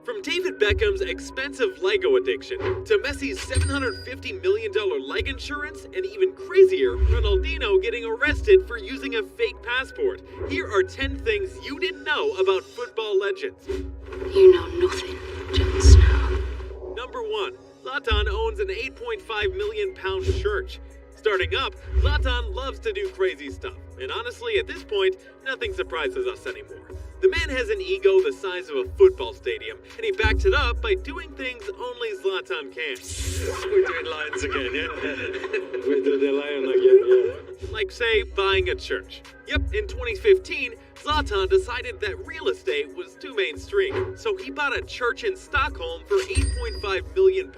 From David Beckham's expensive Lego addiction, to Messi's $750 million leg insurance, and even crazier, Ronaldinho getting arrested for using a fake passport, here are 10 things you didn't know about football legends. You know nothing, Jon Snow. Number 1. Zlatan owns an £8.5 million church. Starting up, Zlatan loves to do crazy stuff, and honestly, at this point, nothing surprises us anymore. The man has an ego the size of a football stadium, and he backs it up by doing things only Zlatan can. We're doing lions again, yeah? We're doing the lion again, yeah. Like, say, buying a church. Yep, in 2015, Zlatan decided that real estate was too mainstream, so he bought a church in Stockholm for £8.5 million.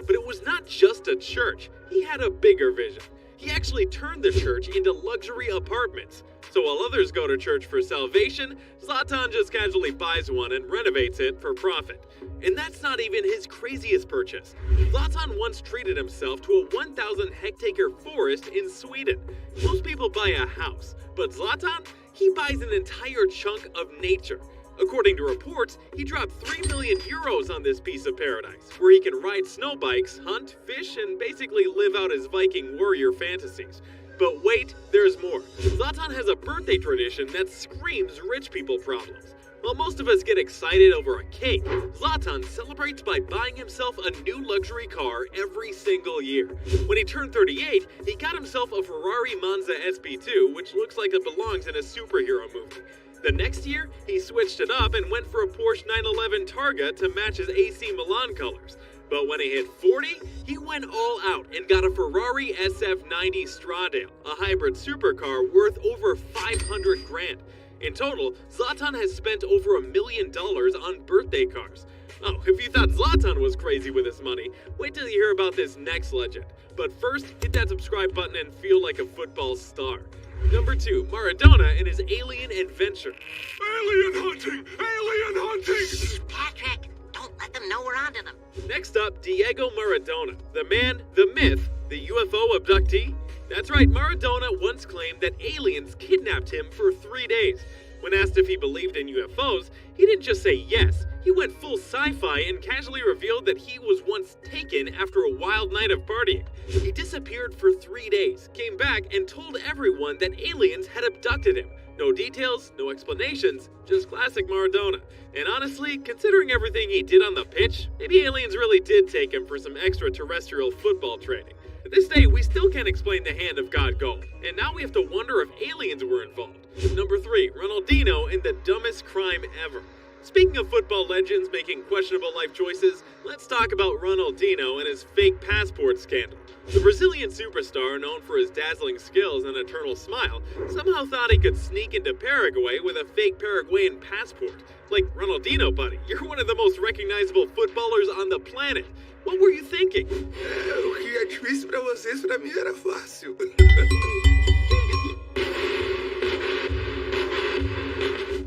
But it was not just a church, he had a bigger vision. He actually turned the church into luxury apartments. So while others go to church for salvation, Zlatan just casually buys one and renovates it for profit. And that's not even his craziest purchase. Zlatan once treated himself to a 1,000-hectare forest in Sweden. Most people buy a house, but Zlatan, he buys an entire chunk of nature. According to reports, he dropped €3 million on this piece of paradise, where he can ride snow bikes, hunt, fish, and basically live out his Viking warrior fantasies. But wait, there's more. Zlatan has a birthday tradition that screams rich people problems. While most of us get excited over a cake, Zlatan celebrates by buying himself a new luxury car every single year. When he turned 38, he got himself a Ferrari Monza SP2, which looks like it belongs in a superhero movie. The next year, he switched it up and went for a Porsche 911 Targa to match his AC Milan colors. But when he hit 40, he went all out and got a Ferrari SF90 Stradale, a hybrid supercar worth over $500 grand. In total, Zlatan has spent over $1 million on birthday cars. Oh, if you thought Zlatan was crazy with his money, wait till you hear about this next legend. But first, hit that subscribe button and feel like a football star. Number 2, Maradona and his alien adventure. Alien hunting! Alien hunting! Shh, Patrick, don't let them know we're onto them. Next up, Diego Maradona. The man, the myth, the UFO abductee. That's right, Maradona once claimed that aliens kidnapped him for 3 days. When asked if he believed in UFOs, he didn't just say yes. He went full sci-fi and casually revealed that he was once taken after a wild night of partying. He disappeared for 3 days, came back, and told everyone that aliens had abducted him. No details, no explanations, just classic Maradona. And honestly, considering everything he did on the pitch, maybe aliens really did take him for some extraterrestrial football training. To this day, we still can't explain the hand of God goal, and now we have to wonder if aliens were involved. Number 3, Ronaldinho and the dumbest crime ever. Speaking of football legends making questionable life choices, let's talk about Ronaldinho and his fake passport scandal. The Brazilian superstar, known for his dazzling skills and eternal smile, somehow thought he could sneak into Paraguay with a fake Paraguayan passport. Like, Ronaldinho, buddy, you're one of the most recognizable footballers on the planet. What were you thinking? O que é difícil pra vocês, pra mim era fácil.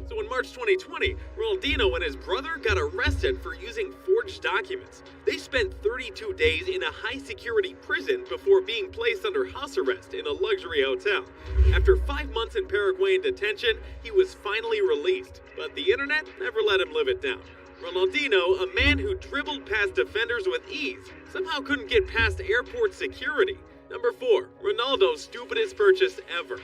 So in March 2020, Ronaldinho and his brother got arrested for using forged documents. They spent 32 days in a high-security prison before being placed under house arrest in a luxury hotel. After 5 months in Paraguayan detention, he was finally released, but the internet never let him live it down. Ronaldinho, a man who dribbled past defenders with ease, somehow couldn't get past airport security. Number 4, Ronaldo's stupidest purchase ever.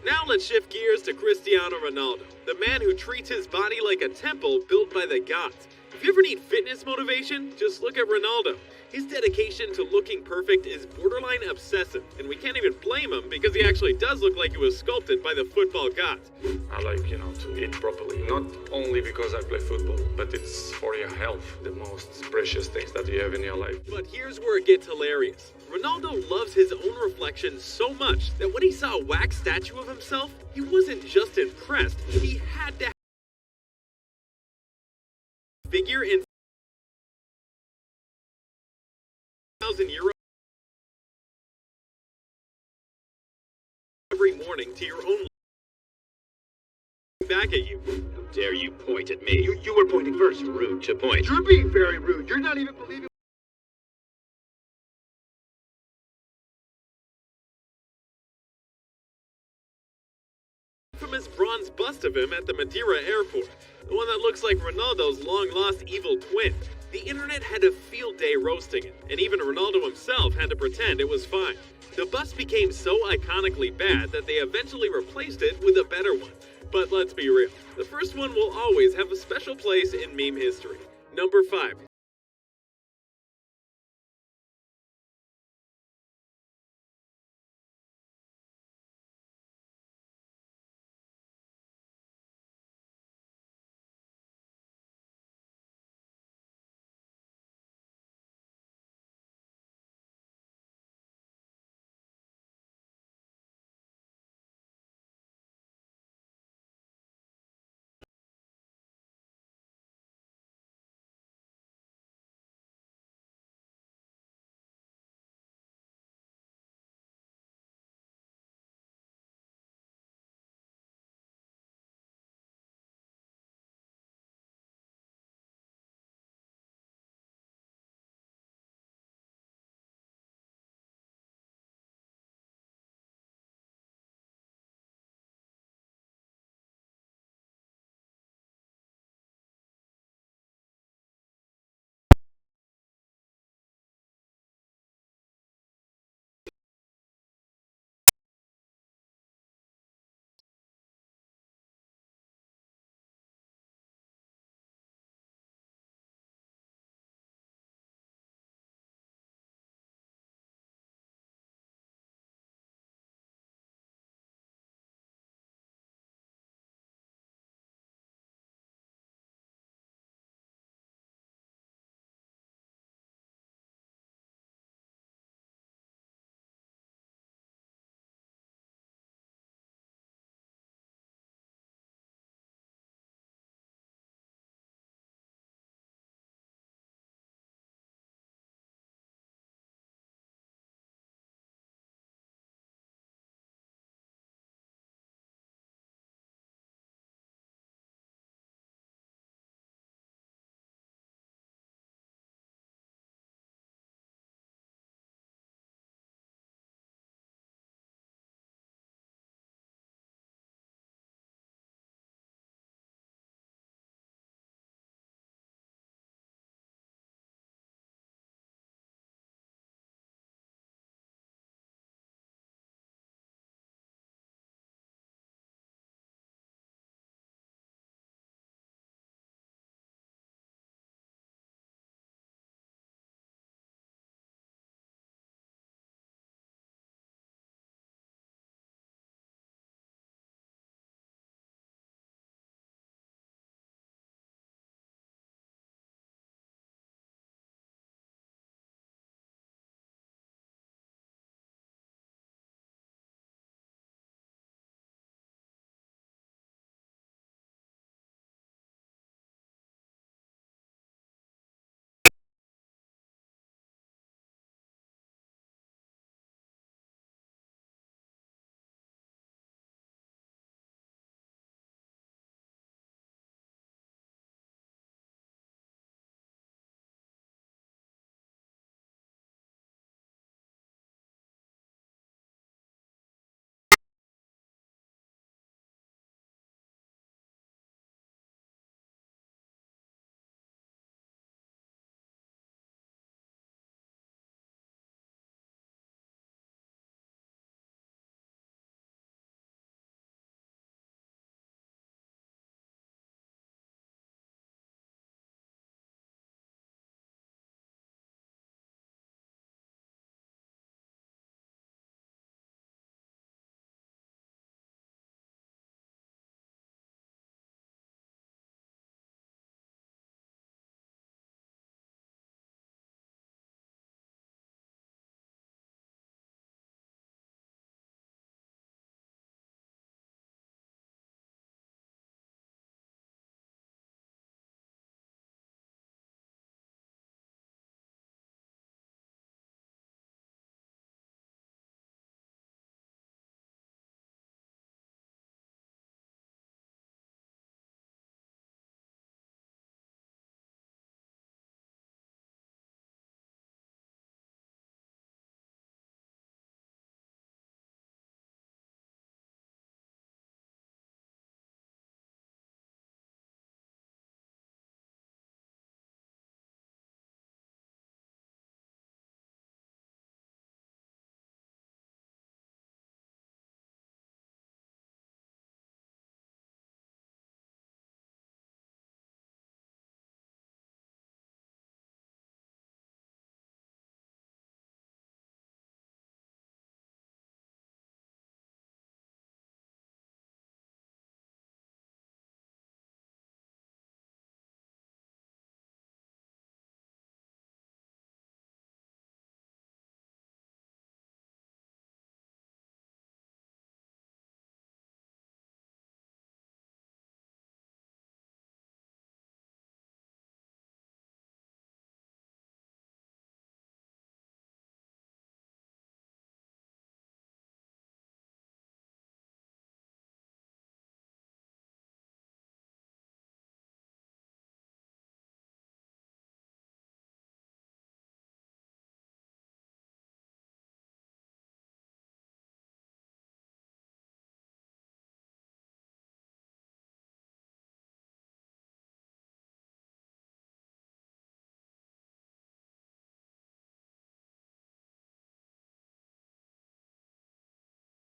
Now let's shift gears to Cristiano Ronaldo, the man who treats his body like a temple built by the gods. If you ever need fitness motivation, just look at Ronaldo. His dedication to looking perfect is borderline obsessive, and we can't even blame him because he actually does look like he was sculpted by the football gods. I like, to eat properly. Not only because I play football, but it's for your health, the most precious things that you have in your life. But here's where it gets hilarious. Ronaldo loves his own reflection so much that when he saw a wax statue of himself, he wasn't just impressed, he had to figure in €1,000 every morning to your own back at you. How dare you point at me? You were pointing first. Rude to point. You're being very rude. You're not even believing. From his bronze bust bust of him at the Madeira airport, the one that looks like Ronaldo's long-lost evil twin. The internet had a field day roasting it, and even Ronaldo himself had to pretend it was fine. The bust became so iconically bad that they eventually replaced it with a better one. But let's be real, the first one will always have a special place in meme history. Number 5.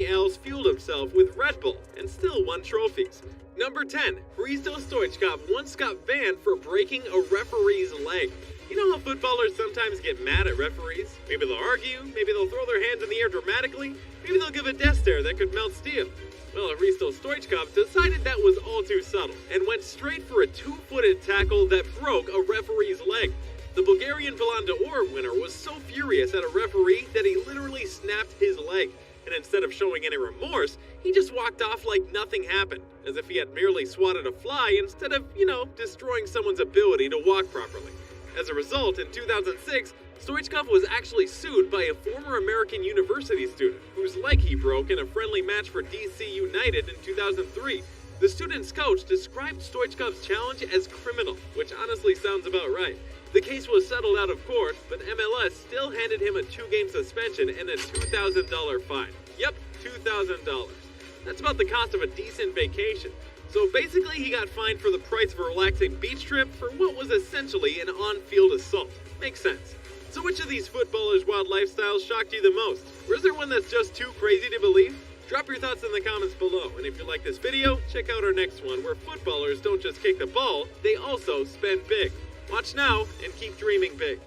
else fueled himself with Red Bull and still won trophies. Number 10. Hristo Stoichkov once got banned for breaking a referee's leg. You know how footballers sometimes get mad at referees? Maybe they'll argue, maybe they'll throw their hands in the air dramatically, maybe they'll give a death stare that could melt steel. Well, Hristo Stoichkov decided that was all too subtle and went straight for a two-footed tackle that broke a referee's leg. The Bulgarian Ballon d'Or winner was so furious at a referee that he literally snapped his leg. And instead of showing any remorse, he just walked off like nothing happened, as if he had merely swatted a fly instead of, destroying someone's ability to walk properly. As a result, in 2006, Stoichkov was actually sued by a former American university student whose leg he broke in a friendly match for DC United in 2003. The student's coach described Stoichkov's challenge as criminal, which honestly sounds about right. The case was settled out of court, but MLS still handed him a 2-game suspension and a $2,000 fine. Yep, $2,000. That's about the cost of a decent vacation. So basically, he got fined for the price of a relaxing beach trip for what was essentially an on-field assault. Makes sense. So which of these footballers' wild lifestyles shocked you the most? Or is there one that's just too crazy to believe? Drop your thoughts in the comments below, and if you like this video, check out our next one where footballers don't just kick the ball, they also spend big. Watch now and keep dreaming big.